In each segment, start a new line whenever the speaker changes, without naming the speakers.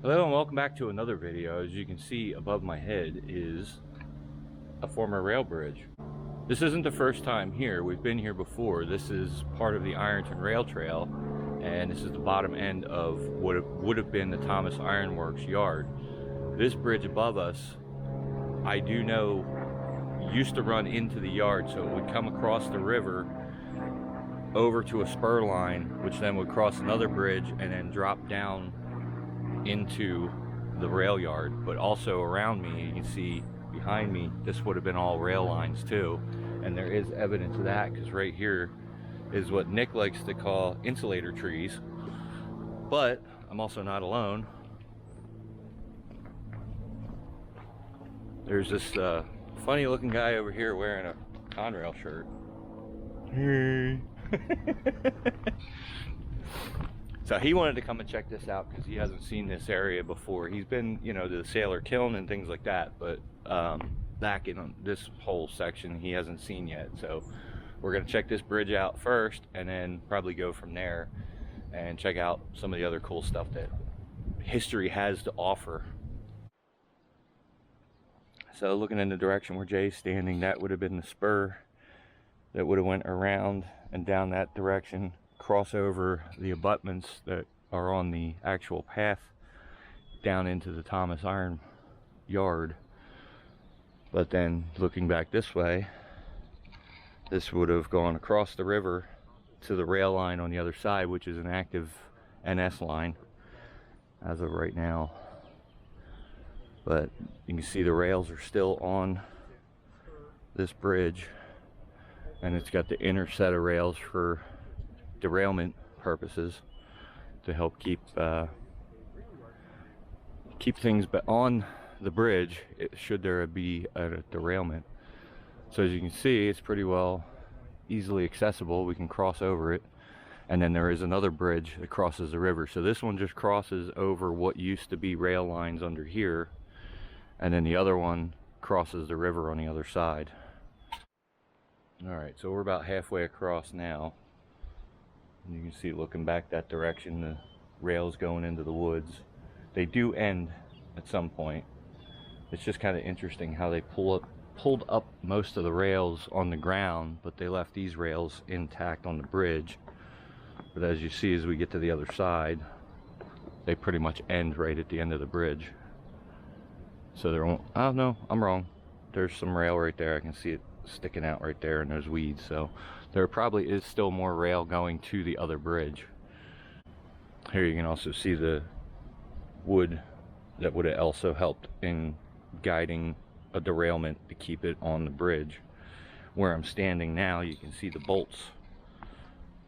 Hello and welcome back to another video. As you can see above my head is a former rail bridge. This isn't the first time here. We've been here before. This is part of the Ironton Rail Trail, and this is the bottom end of what would have been the Thomas Iron Works yard. This bridge above us, I do know, used to run into the yard, so it would come across the river over to a spur line, which then would cross another bridge and then drop down into the rail yard. But also around me, you can see behind me, this would have been all rail lines too, and there is evidence of that because right here is what Nick likes to call insulator trees. But I'm also not alone. There's this funny looking guy over here wearing a Conrail shirt. Hey. So he wanted to come and check this out because he hasn't seen this area before. He's been, you know, to the Sailor Kiln and things like that, but back in this whole section he hasn't seen yet. So we're gonna check this bridge out first and then probably go from there and check out some of the other cool stuff that history has to offer. So looking in the direction where Jay's standing, that would have been the spur that would have went around and down that direction, cross over the abutments that are on the actual path down into the Thomas Iron yard. But then looking back this way, this would have gone across the river to the rail line on the other side, which is an active NS line as of right now. But you can see the rails are still on this bridge, and it's got the inner set of rails for derailment purposes to help keep things on the bridge should there be a derailment. So as you can see, it's pretty well easily accessible. We can cross over it, and then there is another bridge that crosses the river. So this one just crosses over what used to be rail lines under here, and then the other one crosses the river on the other side. All right, so we're about halfway across now. And you can see, looking back that direction, the rails going into the woods. They do end at some point. It's just kind of interesting how they pulled up most of the rails on the ground, but they left these rails intact on the bridge. But as you see, as we get to the other side, they pretty much end right at the end of the bridge. So there won't, oh no, I'm wrong. There's some rail right there. I can see it sticking out right there, and there's weeds. So there probably is still more rail going to the other bridge. Here you can also see the wood that would have also helped in guiding a derailment to keep it on the bridge. Where I'm standing now, you can see the bolts,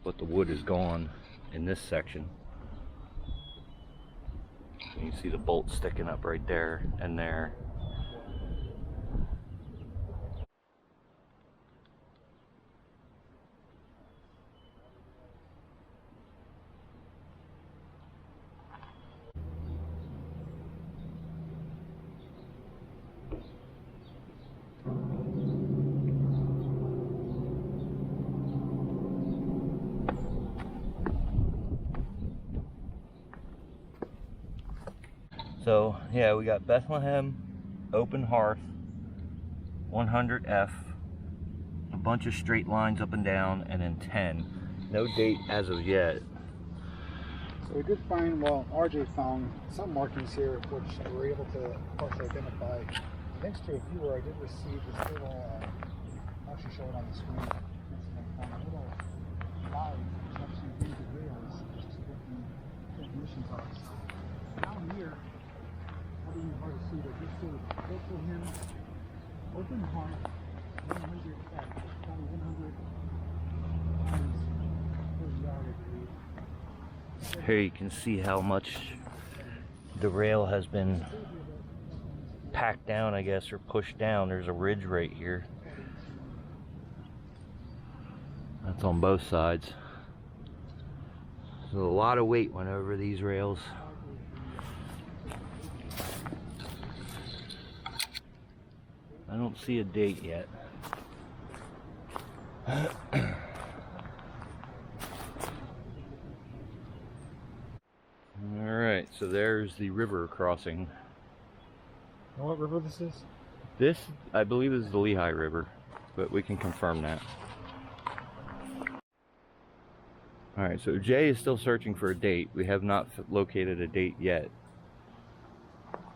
but the wood is gone in this section. You can see the bolts sticking up right there and there. So yeah, we got Bethlehem, Open Hearth, 100F, a bunch of straight lines up and down, and then 10. No date as of yet.
So we did find, well, RJ found some markings here which we were able to partially identify. Thanks to a viewer, I did receive this little, I'll actually show it on the screen. A little guide which actually gives the rails just to different transmission parts. Down here, probably hard to see, but just to Bethlehem, Open Hearth, 100 F, probably 100 tons per yard, I believe.
Here you can see how much the rail has been packed down, I guess, or pushed down. There's a ridge right here. That's on both sides. So a lot of weight went over these rails. I don't see a date yet. Alright, so there's the river crossing.
You know what river this is?
This, I believe, is the Lehigh River, but we can confirm that. Alright, so Jay is still searching for a date. We have not located a date yet.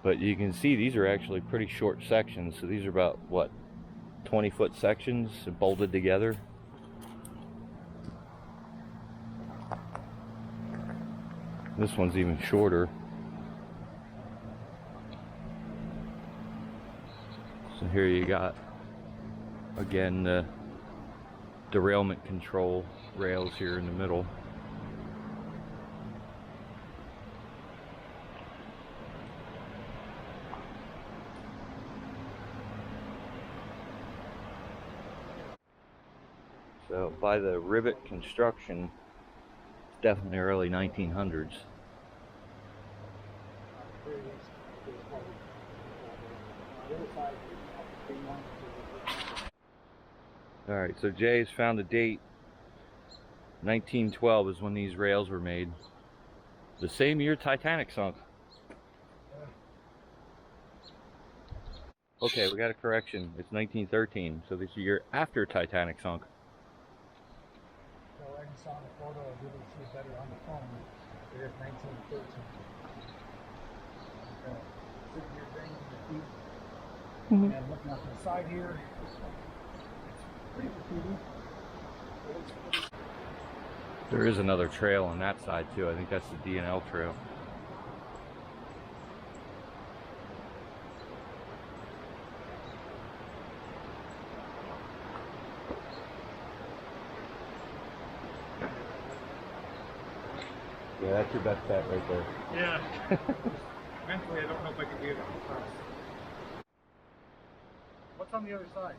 But you can see these are actually pretty short sections. So these are about, what, 20-foot sections bolted together. This one's even shorter. So here you got, again, the derailment control rails here in the middle. So by the rivet construction, it's definitely early 1900s. Alright, so Jay's found the date. 1912 is when these rails were made. The same year Titanic sunk. Okay, we got a correction. It's 1913, so this is a year after Titanic sunk.
So I just saw the photo, I was able to see it better on the phone. It is 1913. Sitting here banging your feet and looking out to the side here. It's pretty graffiti.
There is another trail on that side too. I think that's the D&L trail. Yeah, that's your best bet right there.
Yeah. Mentally, I don't know if I could do it on the cross. What's on the other side?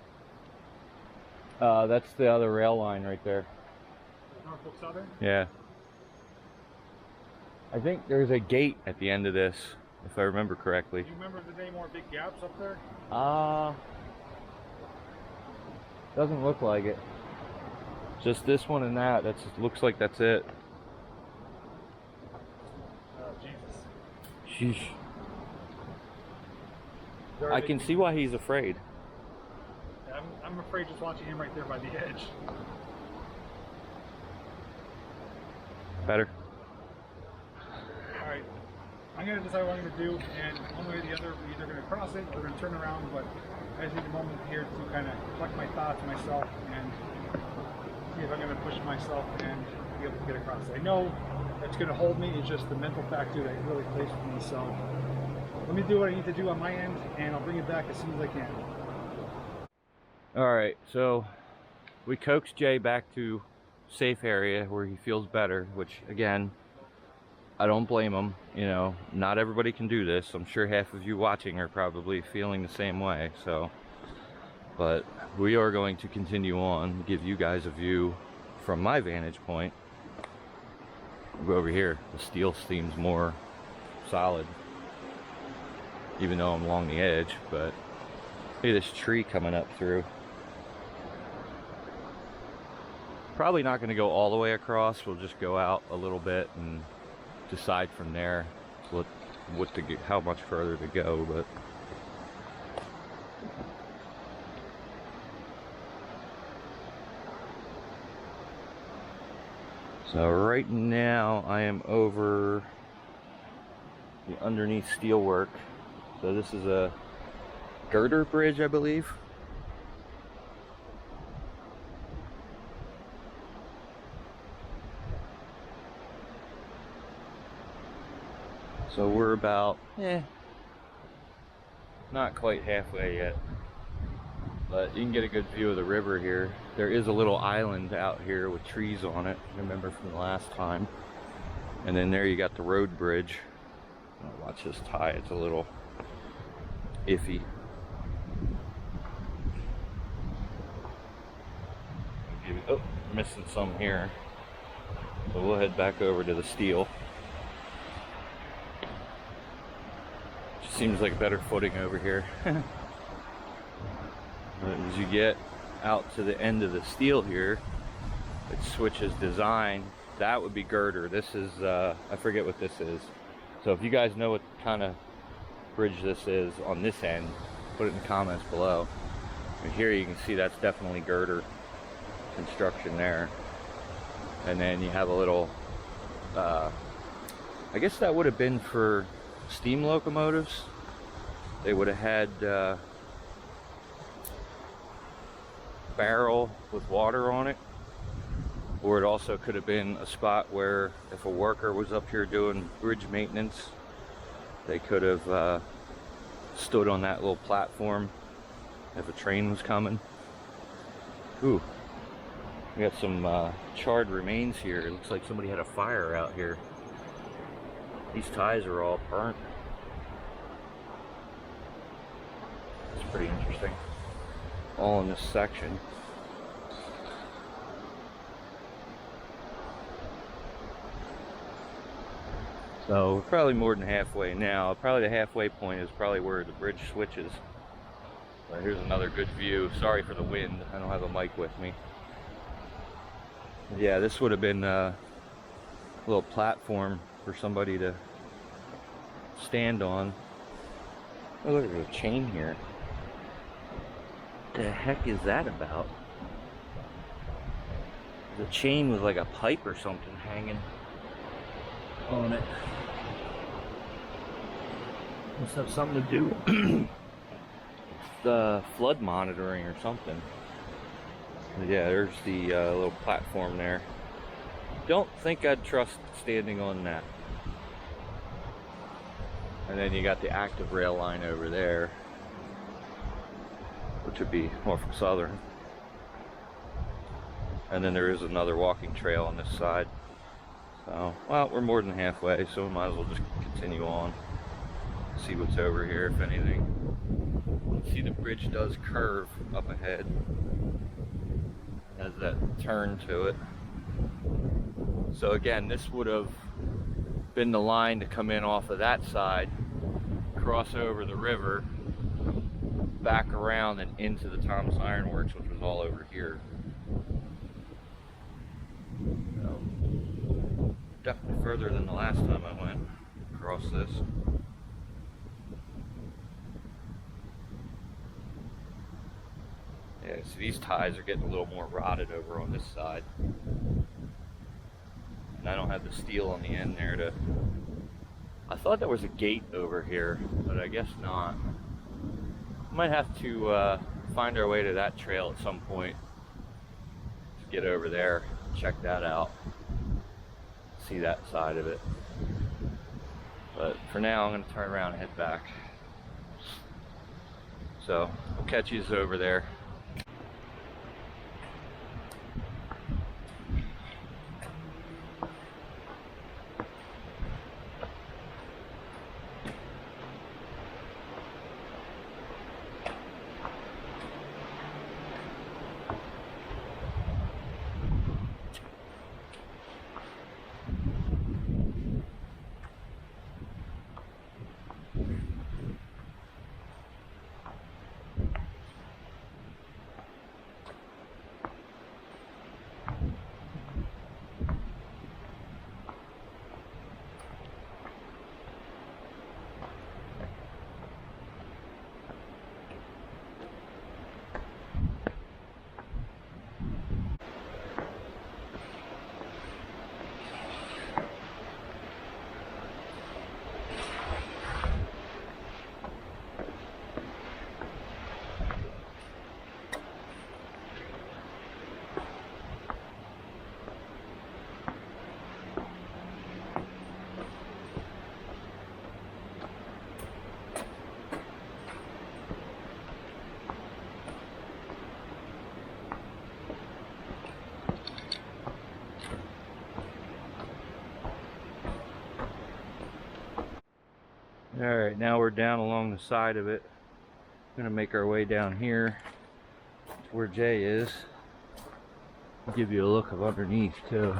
That's the other rail line right there.
Norfolk Southern?
Yeah. I think there's a gate at the end of this, if I remember correctly.
Do you remember if there's any more big gaps up there?
Doesn't look like it. Just this one and that. That's looks like that's it.
Oh, Jesus.
Sheesh. I can see why he's afraid.
Yeah, I'm afraid just watching him right there by the edge.
Better.
Alright, I'm going to decide what I'm going to do, and one way or the other, we're either going to cross it or we're going to turn around, but I just need a moment here to kind of collect my thoughts myself and see if I'm going to push myself and be able to get across it. I know it's going to hold me, it's just the mental factor that really plays for me, so let me do what I need to do on my end, and I'll bring it back as soon as I can.
Alright, so we coaxed Jay back to safe area where he feels better, which again, I don't blame him. You know, not everybody can do this. I'm sure half of you watching are probably feeling the same way, so but we are going to continue on, give you guys a view from my vantage point. Go over here, the steel seems more solid, even though I'm along the edge. But look at this tree coming up through. Probably not going to go all the way across. We'll just go out a little bit and decide from there what to get, how much further to go. But so right now I am over the underneath steelwork. So this is a girder bridge, I believe. So we're about, not quite halfway yet, but you can get a good view of the river here. There is a little island out here with trees on it, remember from the last time. And then there you got the road bridge. Oh, watch this tie, it's a little iffy. Oh, missing some here. So we'll head back over to the steel. Seems like better footing over here. As you get out to the end of the steel here, it switches design. That would be girder. This is, I forget what this is. So if you guys know what kind of bridge this is on this end, put it in the comments below. And here you can see that's definitely girder construction there. And then you have a little, I guess that would have been for steam locomotives. They would have had barrel with water on it, or it also could have been a spot where if a worker was up here doing bridge maintenance, they could have stood on that little platform if a train was coming. Ooh, we got some charred remains here. It looks like somebody had a fire out here. These ties are all burnt. It's pretty interesting. All in this section. So we're probably more than halfway now. Probably the halfway point is probably where the bridge switches. But here's another good view. Sorry for the wind. I don't have a mic with me. Yeah, this would have been a little platform for somebody to stand on. Oh, look, there's a chain here. What the heck is that about? The chain with like a pipe or something hanging on it. Must have something to do with the flood monitoring or something. But yeah, there's the little platform there. Don't think I'd trust standing on that. And then you got the active rail line over there, which would be Norfolk Southern. And then there is another walking trail on this side. So, well, we're more than halfway, so we might as well just continue on. See what's over here, if anything. See, the bridge does curve up ahead. Has that turn to it. So again, this would have been the line to come in off of that side, cross over the river, back around and into the Thomas Iron Works, which was all over here. So, definitely further than the last time I went across this. Yeah, so these ties are getting a little more rotted over on this side. And I don't have the steel on the end there to... I thought there was a gate over here, but I guess not. Might have to find our way to that trail at some point. Just get over there, check that out, see that side of it. But for now, I'm going to turn around and head back. So, I'll catch you over there. Alright, now we're down along the side of it. We're gonna make our way down here to where Jay is. I'll give you a look of underneath too.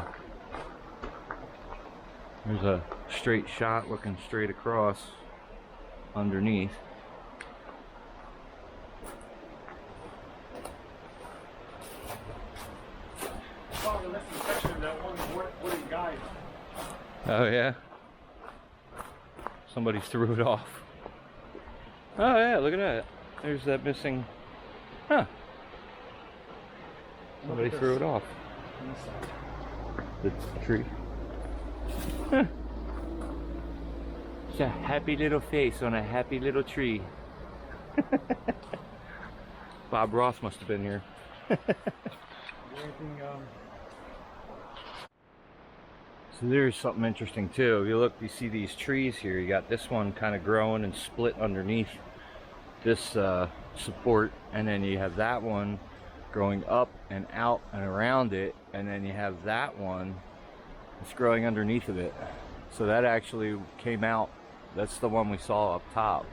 There's a straight shot looking straight across underneath.
That one wooden guide.
Oh yeah? Somebody threw it off. Oh yeah, look at that. There's that missing. Huh. Somebody threw it off. The tree. Huh. It's a happy little face on a happy little tree. Bob Ross must have been here. So there's something interesting too. If you look, you see these trees here. You got this one kind of growing and split underneath this support, and then you have that one growing up and out and around it, and then you have that one that's growing underneath of it. So that actually came out. That's the one we saw up top.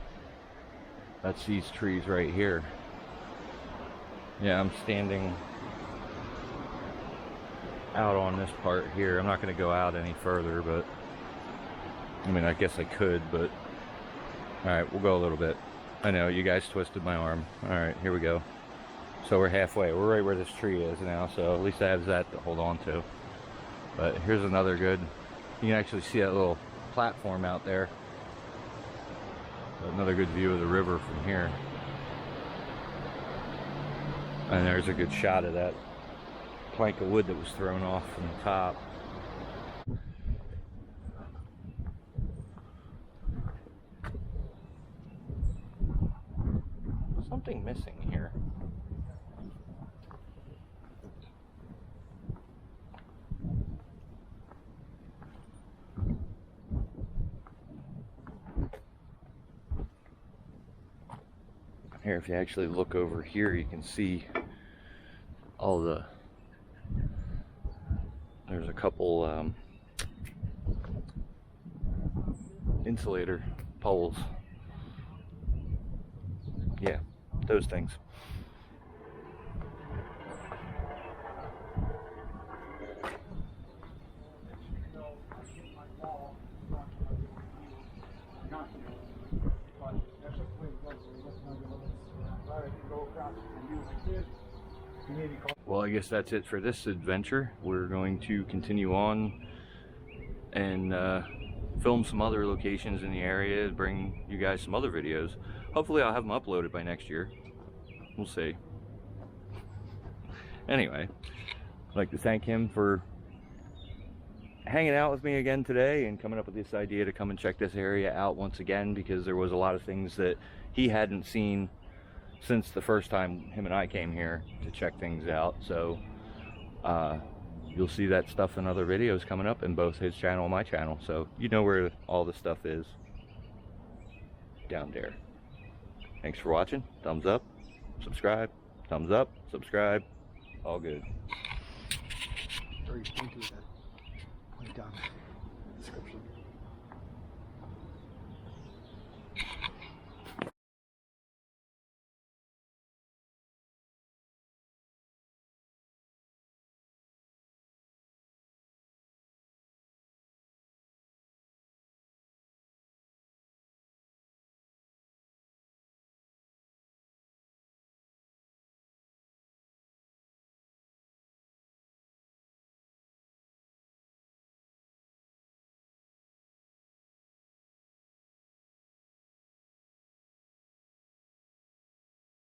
That's these trees right here. Yeah, I'm standing out on this part here. I'm not going to go out any further, but I mean, I guess I could, but all right, we'll go a little bit. I know you guys twisted my arm. All right, here we go. So we're halfway. We're right where this tree is now, so at least I have that to hold on to. But here's another good, you can actually see that little platform out there. Another good view of the river from here. And there's a good shot of that plank of wood that was thrown off from the top. Something missing here. Here, if you actually look over here, you can see all the, there's a couple insulator poles. Yeah, those things. Well, I guess that's it for this adventure. We're going to continue on and film some other locations in the area, bring you guys some other videos. Hopefully I'll have them uploaded by next year. We'll see. Anyway, I'd like to thank him for hanging out with me again today and coming up with this idea to come and check this area out once again, because there was a lot of things that he hadn't seen since the first time him and I came here to check things out. So you'll see that stuff in other videos coming up in both his channel and my channel, so you know where all the stuff is, down there. Thanks for watching. Thumbs up, subscribe, thumbs up, subscribe, all good.
Very pointy with that point down.